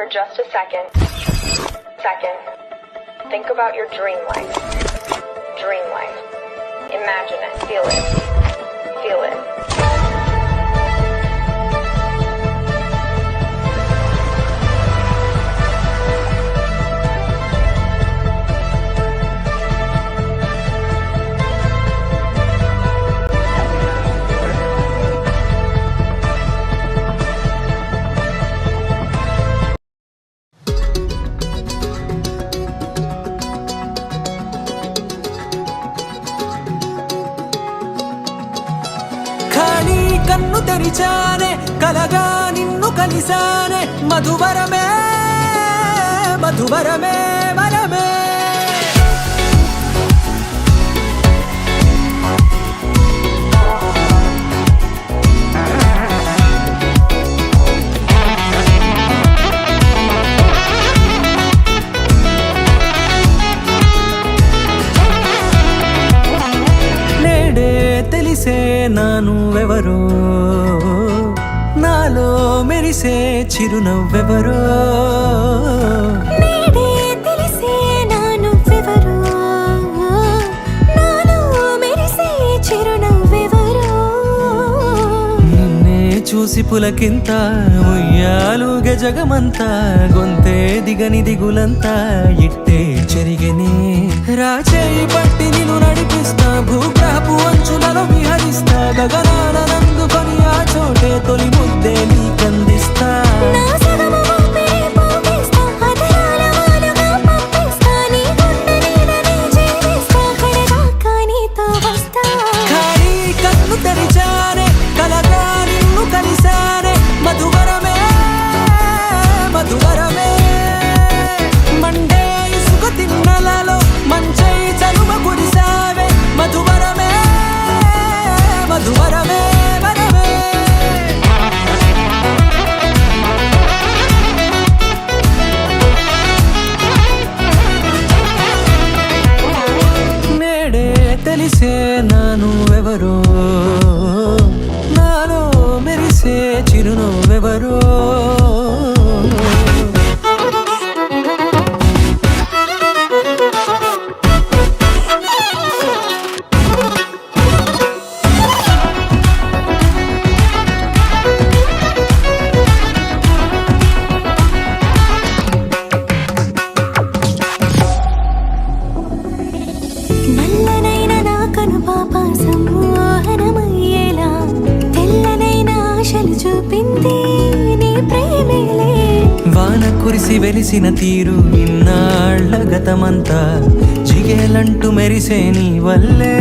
For just a second, think about your dream life. Dream life. Imagine it, feel it. కన్ను తెరిచానే కలగా నిన్ను కలిసానే మధువరమే మధువరమే వరమే నేడే తెలిసే నానువెవరో నాలో మెరిసే చిరునవ్వెవరో నేడే తెలిసే నానువెవరో నాలో మెరిసే చిరునవ్వెవరో నిన్నే చూసి పులకింత ఉయ్యాలుగే జగమంతా గొంతే దిగని దిగులంతా ఇట్టే చెరిగని రాచేయి పట్టి నిన్ను నడిపిస్తా భూగ్రహపు అంచులలో విహరిస్తా గగనాన నందుకొని ఆ చోటే తొలి ముద్దే నీకందిస్తా నా సగము ఊపిరి పోగేస్తా అధరాల వాలుగా పంపిస్తా నీ గుండె నీడనే జీవిస్తా కడదాకా నీతో వస్తా ఖాళీ కన్ను తెరిచానే కలగా నిన్ను కలిసానే మధువరమే మధువరమే మండే ఇసుక తిన్నలలో మంచై చలువ కురిసావే మధువరమే మధువరమే వరమే నేడే తెలిసే నానువెవరో నాలో మెరిసే చిరునవ్వెవరో నల్లనైన నా కనుపాప సమ్మోహనమయ్యేలా తెల్లనైన ఆశలు చూపింది నీ ప్రేమేలే వాన కురిసి వెలిసిన తీరు ఇన్నాళ్ల గతమంతా జిగేలంటూ మెరిసే నీ వల్లే